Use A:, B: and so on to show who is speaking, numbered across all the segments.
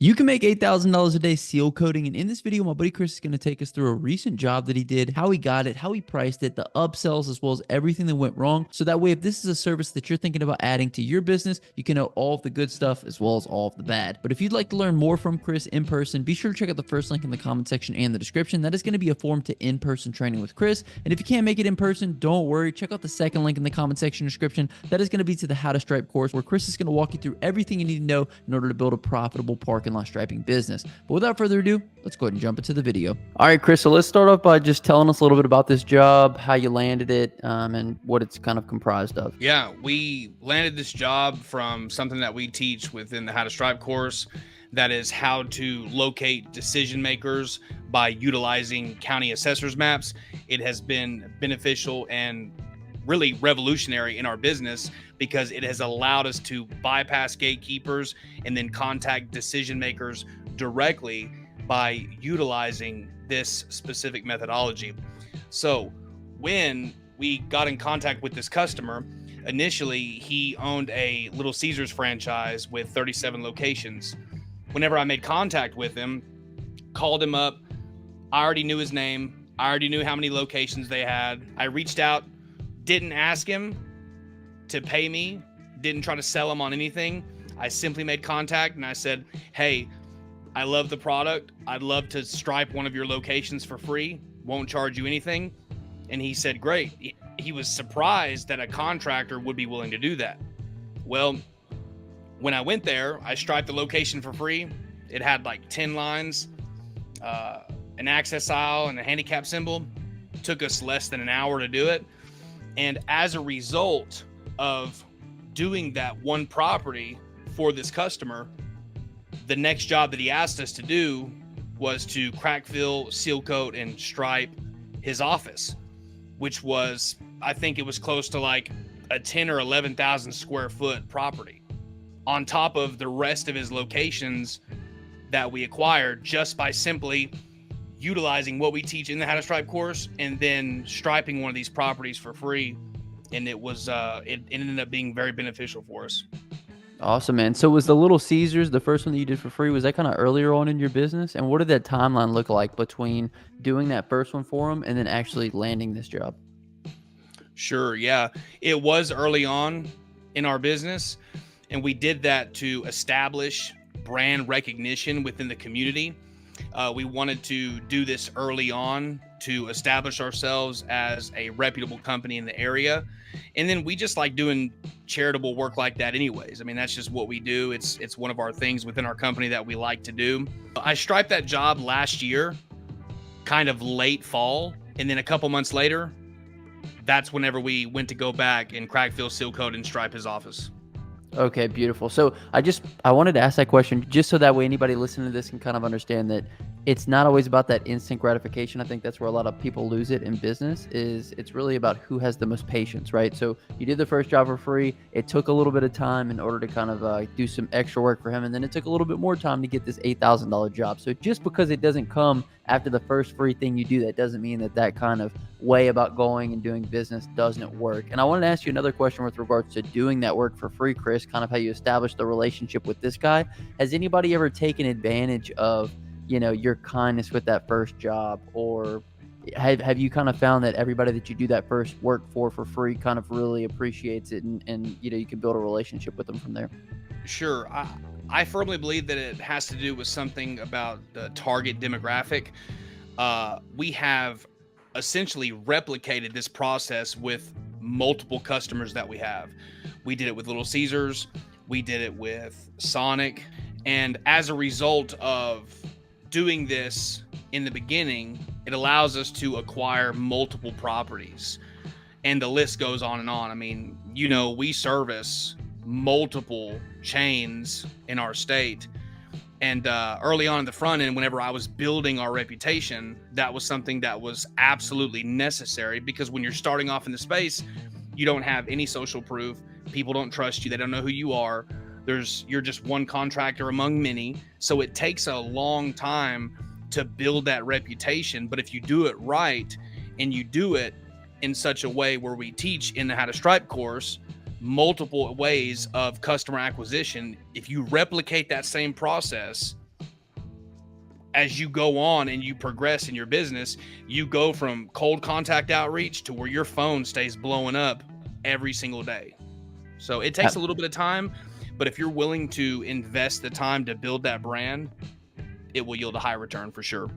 A: You can make $8,000 a day seal coating, and in this video, my buddy Chris is going to take us through a recent job that he did, how he got it, how he priced it, the upsells, as well as everything that went wrong. So that way, if this is a service that you're thinking about adding to your business, you can know all of the good stuff as well as all of the bad. But if you'd like to learn more from Chris in person, be sure to check out the first link in the comment section and the description. That is going to be a form to in-person training with Chris. And if you can't make it in person, don't worry. Check out the second link in the comment section description. That is going to be to the How to Stripe course, where Chris is going to walk you through everything you need to know in order to build a profitable parking lot striping business. But without further ado, let's go ahead and jump into the video. All right, Chris, so let's start off by just telling us a little bit about this job, how you landed it, and what it's kind of comprised of.
B: Yeah, we landed this job from something that we teach within the How to Stripe course. That is how to locate decision makers by utilizing county assessors maps. It has been beneficial and really revolutionary in our business because it has allowed us to bypass gatekeepers and then contact decision makers directly by utilizing this specific methodology. So when we got in contact with this customer, initially he owned a Little Caesars franchise with 37 locations. Whenever I made contact with him, called him up, I already knew his name. I already knew how many locations they had. I reached out, didn't ask him to pay me, didn't try to sell him on anything. I simply made contact and I said, hey, I love the product. I'd love to stripe one of your locations for free. Won't charge you anything. And he said, great. He was surprised that a contractor would be willing to do that. Well, when I went there, I striped the location for free. It had like 10 lines, an access aisle, and a handicap symbol. It took us less than an hour to do it. And as a result of doing that one property for this customer, the next job that he asked us to do was to crack fill, seal coat, and stripe his office, which was, I think it was close to like a 10 or 11,000 square foot property on top of the rest of his locations that we acquired just by simply utilizing what we teach in the How to Stripe course and then striping one of these properties for free. And it was, it ended up being very beneficial for us.
A: Awesome, man. So was the Little Caesars, the first one that you did for free, was that kind of earlier on in your business? And what did that timeline look like between doing that first one for them and then actually landing this job?
B: Sure. Yeah. It was early on in our business, and we did that to establish brand recognition within the community. We wanted to do this early on to establish ourselves as a reputable company in the area. And then we just like doing charitable work like that anyways. I mean, that's just what we do. It's one of our things within our company that we like to do. I striped that job last year, kind of late fall. And then a couple months later, that's whenever we went to go back and crack fill, seal coat, and stripe his office.
A: Okay, beautiful. So I wanted to ask that question just so that way anybody listening to this can kind of understand that it's not always about that instant gratification. I think that's where a lot of people lose it in business. Is it's really about who has the most patience, right? So you did the first job for free. It took a little bit of time in order to kind of do some extra work for him, and then it took a little bit more time to get this $8,000 job. So just because it doesn't come after the first free thing you do, that doesn't mean that that kind of way about going and doing business doesn't work. And I wanted to ask you another question with regards to doing that work for free, Chris, kind of how you established the relationship with this guy. Has anybody ever taken advantage of, you know, your kindness with that first job, or have you kind of found that everybody that you do that first work for free kind of really appreciates it, and you know, you can build a relationship with them from there?
B: Sure. I firmly believe that it has to do with something about the target demographic. We have essentially replicated this process with multiple customers that we have. We did it with Little Caesars. We did it with Sonic. And as a result of doing this in the beginning, it allows us to acquire multiple properties. And the list goes on and on. I mean, you know, we service multiple chains in our state. And early on in the front end, whenever I was building our reputation, that was something that was absolutely necessary, because when you're starting off in the space, you don't have any social proof. People don't trust you. They don't know who you are. You're just one contractor among many. So it takes a long time to build that reputation. But if you do it right, and you do it in such a way where we teach in the How to Stripe course, multiple ways of customer acquisition, if you replicate that same process, as you go on and you progress in your business, you go from cold contact outreach to where your phone stays blowing up every single day. So it takes a little bit of time, but if you're willing to invest the time to build that brand, it will yield a high return for sure.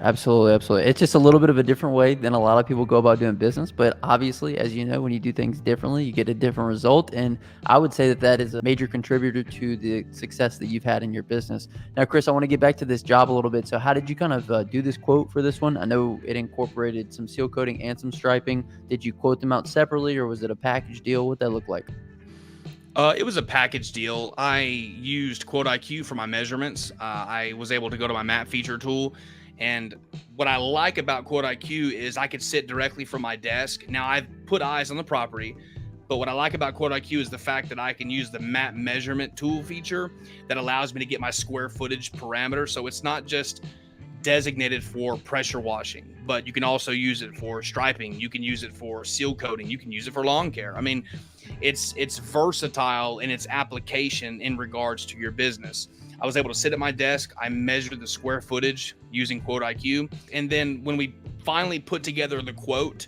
A: Absolutely, absolutely. It's just a little bit of a different way than a lot of people go about doing business. But obviously, as you know, when you do things differently, you get a different result. And I would say that that is a major contributor to the success that you've had in your business. Now, Chris, I want to get back to this job a little bit. So how did you kind of do this quote for this one? I know it incorporated some seal coating and some striping. Did you quote them out separately, or was it a package deal? What that look like?
B: It was a package deal. I used Quote IQ for my measurements. I was able to go to my map feature tool. And what I like about Quote IQ is I could sit directly from my desk. Now, I've put eyes on the property, but what I like about Quote IQ is the fact that I can use the map measurement tool feature that allows me to get my square footage parameter. So it's not just designated for pressure washing, but you can also use it for striping. You can use it for seal coating. You can use it for lawn care. I mean, it's versatile in its application in regards to your business. I was able to sit at my desk. I measured the square footage using Quote IQ. And then when we finally put together the quote,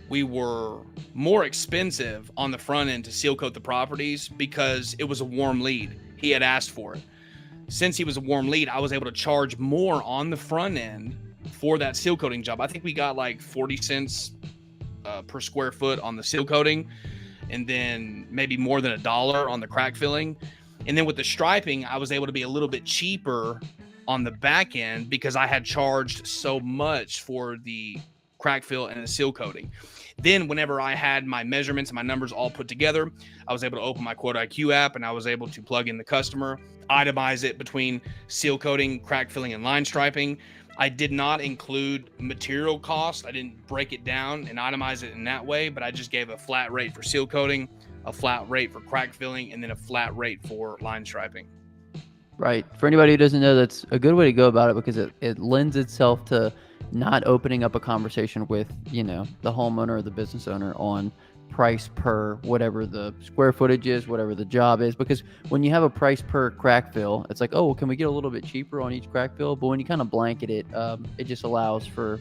B: we were more expensive on the front end to seal coat the properties because it was a warm lead. He had asked for it. Since he was a warm lead, I was able to charge more on the front end for that seal coating job. I think we got like 40 cents per square foot on the seal coating, and then maybe more than $1 on the crack filling. And then with the striping, I was able to be a little bit cheaper on the back end because I had charged so much for the crack fill and the seal coating. Then whenever I had my measurements and my numbers all put together, I was able to open my Quote IQ app and I was able to plug in the customer, itemize it between seal coating, crack filling, and line striping. I did not include material cost. I didn't break it down and itemize it in that way, but I just gave a flat rate for seal coating, a flat rate for crack filling, and then a flat rate for line striping.
A: Right. For anybody who doesn't know, that's a good way to go about it because it lends itself to not opening up a conversation with, the homeowner or the business owner on price per whatever the square footage is, whatever the job is. Because when you have a price per crack fill, it's like, oh, well, can we get a little bit cheaper on each crack fill? But when you kind of blanket it, it just allows for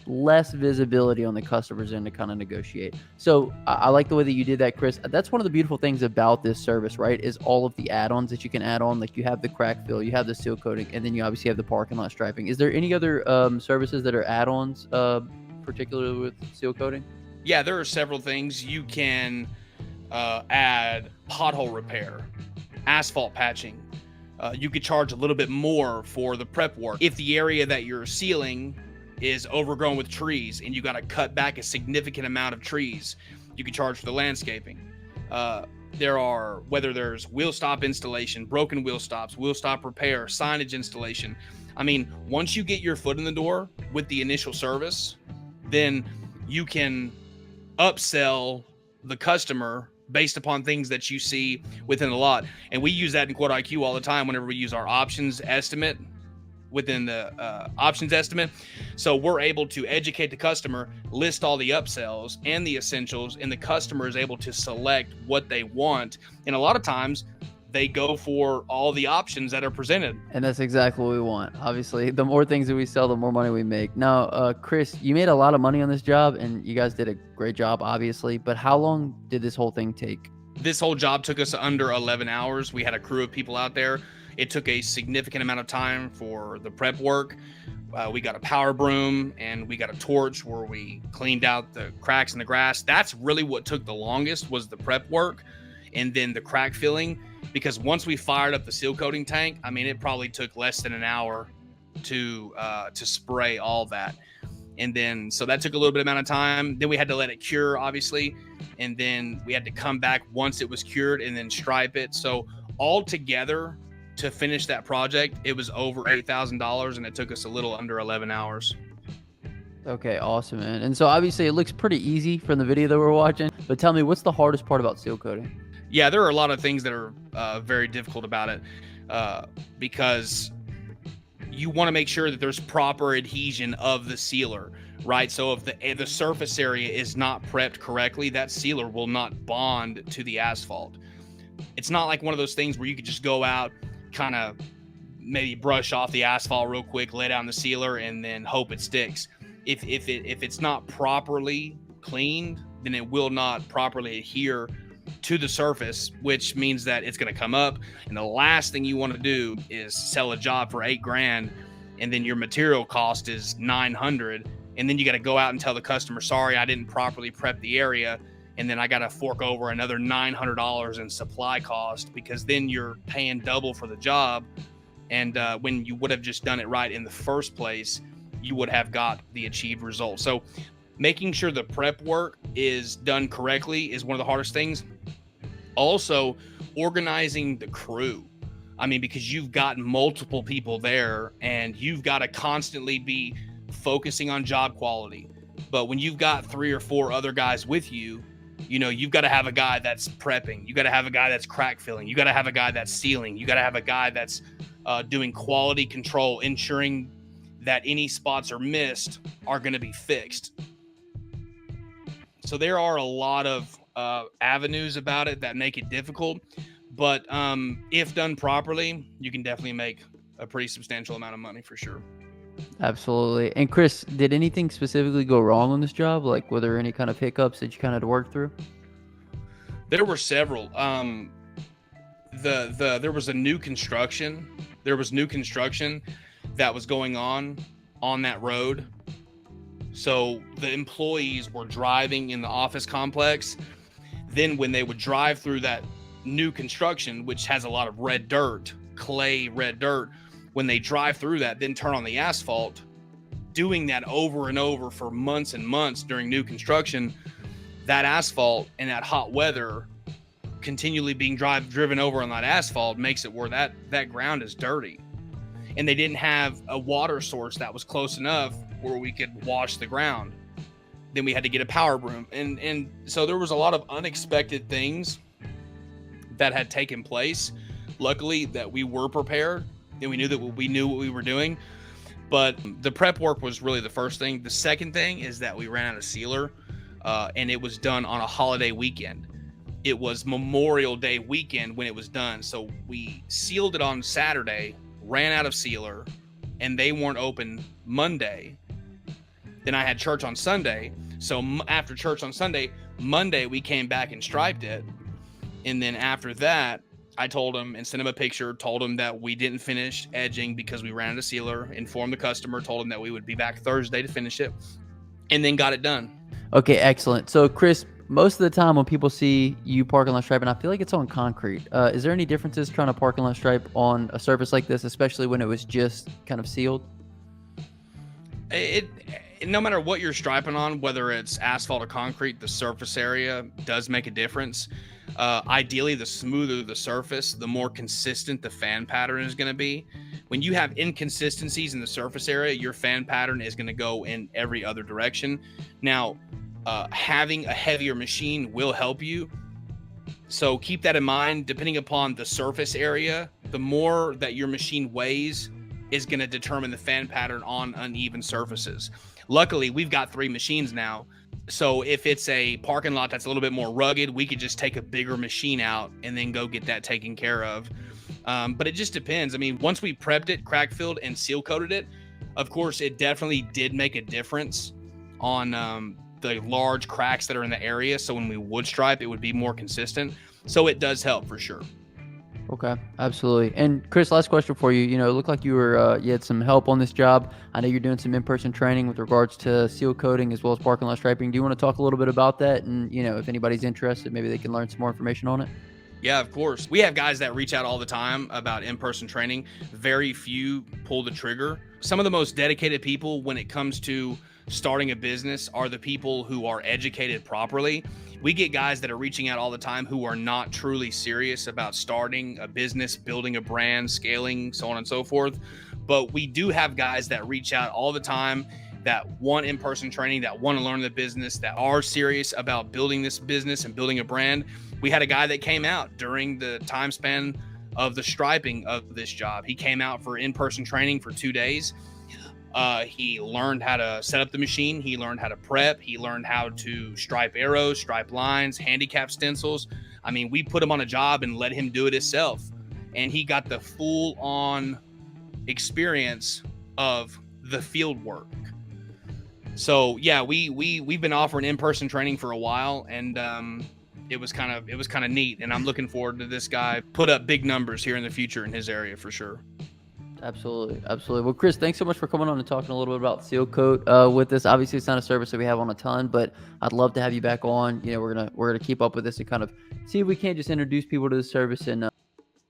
A: less visibility on the customer's end to kind of negotiate. So I like the way that you did that, Chris. That's one of the beautiful things about this service, right? Is all of the add-ons that you can add on. Like you have the crack fill, you have the seal coating, and then you obviously have the parking lot striping. Is there any other services that are add-ons, particularly with seal coating?
B: Yeah, there are several things. You can add pothole repair, asphalt patching. You could charge a little bit more for the prep work. If the area that you're sealing is overgrown with trees and you got to cut back a significant amount of trees, you can charge for the landscaping. There are, whether there's wheel stop installation, broken wheel stops, wheel stop repair, signage installation. I mean, once you get your foot in the door with the initial service, then you can upsell the customer based upon things that you see within the lot. And we use that in Quote IQ all the time whenever we use our options estimate within the options estimate. So we're able to educate the customer, list all the upsells and the essentials, and the customer is able to select what they want. And a lot of times they go for all the options that are presented.
A: And that's exactly what we want. Obviously, the more things that we sell, the more money we make. Now, Chris, you made a lot of money on this job and you guys did a great job, obviously, but how long did this whole thing take?
B: This whole job took us under 11 hours. We had a crew of people out there. It took a significant amount of time for the prep work. We got a power broom and we got a torch where we cleaned out the cracks in the grass. That's really what took the longest, was the prep work and then the crack filling. Because once we fired up the seal coating tank, I mean, it probably took less than an hour to spray all that. And then, so that took a little bit amount of time. Then we had to let it cure, obviously. And then we had to come back once it was cured and then stripe it. So all together, to finish that project, it was over $8,000 and it took us a little under 11 hours.
A: Okay, awesome, man. And so obviously it looks pretty easy from the video that we're watching, but tell me, what's the hardest part about seal coating?
B: Yeah, there are a lot of things that are very difficult about it because you want to make sure that there's proper adhesion of the sealer, right? So if the surface area is not prepped correctly, that sealer will not bond to the asphalt. It's not like one of those things where you could just go out, kind of maybe brush off the asphalt real quick, lay down the sealer, and then hope it sticks. If it's not properly cleaned, then it will not properly adhere to the surface, which means that it's going to come up. And the last thing you want to do is sell a job for $8,000, and then your material cost is $900, and then you got to go out and tell the customer, sorry, I didn't properly prep the area, and then I got to fork over another $900 in supply cost, because then you're paying double for the job. And when you would have just done it right in the first place, you would have got the achieved result. So making sure the prep work is done correctly is one of the hardest things. Also, organizing the crew. I mean, because you've got multiple people there, and you've got to constantly be focusing on job quality. But when you've got 3 or 4 other guys with you, you know, you've got to have a guy that's prepping. You got to have a guy that's crack filling. You got to have a guy that's sealing. You got to have a guy that's doing quality control, ensuring that any spots are missed are going to be fixed. So there are a lot of avenues about it that make it difficult, but if done properly, you can definitely make a pretty substantial amount of money for sure.
A: Absolutely. And Chris, did anything specifically go wrong on this job? Like, were there any kind of hiccups that you kind of had to work through?
B: There were several. There was a new construction. There was new construction that was going on that road. So the employees were driving in the office complex. Then when they would drive through that new construction, which has a lot of red dirt, clay red dirt, when they drive through that, then turn on the asphalt, doing that over and over for months and months during new construction, that asphalt and that hot weather continually being driven over on that asphalt makes it where that ground is dirty. And they didn't have a water source that was close enough where we could wash the ground. Then we had to get a power broom. And so there was a lot of unexpected things that had taken place. Luckily that we were prepared and we knew what we were doing. But the prep work was really the first thing. The second thing is that we ran out of sealer, and it was done on a holiday weekend. It was Memorial Day weekend when it was done. So we sealed it on Saturday, ran out of sealer, and they weren't open Monday. Then I had church on Sunday. So after church on Sunday, Monday, we came back and striped it. And then after that, I told him and sent him a picture, told him that we didn't finish edging because we ran out of sealer, informed the customer, told him that we would be back Thursday to finish it, and then got it done.
A: Okay, excellent. So Chris, most of the time when people see you parking lot striping, I feel like it's on concrete. Is there any differences trying to parking lot stripe on a surface like this, especially when it was just kind of sealed?
B: No matter what you're striping on, whether it's asphalt or concrete, the surface area does make a difference. Ideally, the smoother the surface, the more consistent the fan pattern is going to be. When you have inconsistencies in the surface area, your fan pattern is going to go in every other direction. Now, having a heavier machine will help you. So keep that in mind. Depending upon the surface area, the more that your machine weighs is going to determine the fan pattern on uneven surfaces. Luckily, we've got 3 machines now. So if it's a parking lot that's a little bit more rugged, we could just take a bigger machine out and then go get that taken care of. But it just depends. I mean, once we prepped it, crack filled, and seal coated it, of course, it definitely did make a difference on the large cracks that are in the area. So when we would stripe, it would be more consistent. So it does help for sure.
A: Okay, absolutely. And Chris, last question for you. You know, it looked like you had some help on this job. I know you're doing some in-person training with regards to seal coating as well as parking lot striping. Do you want to talk a little bit about that? And, you know, if anybody's interested, maybe they can learn some more information on it.
B: Yeah, of course. We have guys that reach out all the time about in-person training. Very few pull the trigger. Some of the most dedicated people when it comes to starting a business are the people who are educated properly. We get guys that are reaching out all the time who are not truly serious about starting a business, building a brand, scaling, so on and so forth. But we do have guys that reach out all the time that want in-person training, that want to learn the business, that are serious about building this business and building a brand. We had a guy that came out during the time span of the striping of this job. He came out for in-person training for 2 days. He learned how to set up the machine. He learned how to prep. He learned how to stripe arrows, stripe lines, handicap stencils. I mean, we put him on a job and let him do it himself. And he got the full on experience of the field work. So yeah, we've been offering in-person training for a while, and it was kind of neat, and I'm looking forward to this guy put up big numbers here in the future in his area for sure.
A: Absolutely, absolutely. Well, Chris, thanks so much for coming on and talking a little bit about Seal Coat with us. Obviously, it's not a service that we have on a ton, but I'd love to have you back on. You know, we're gonna keep up with this and kind of see if we can't just introduce people to the service and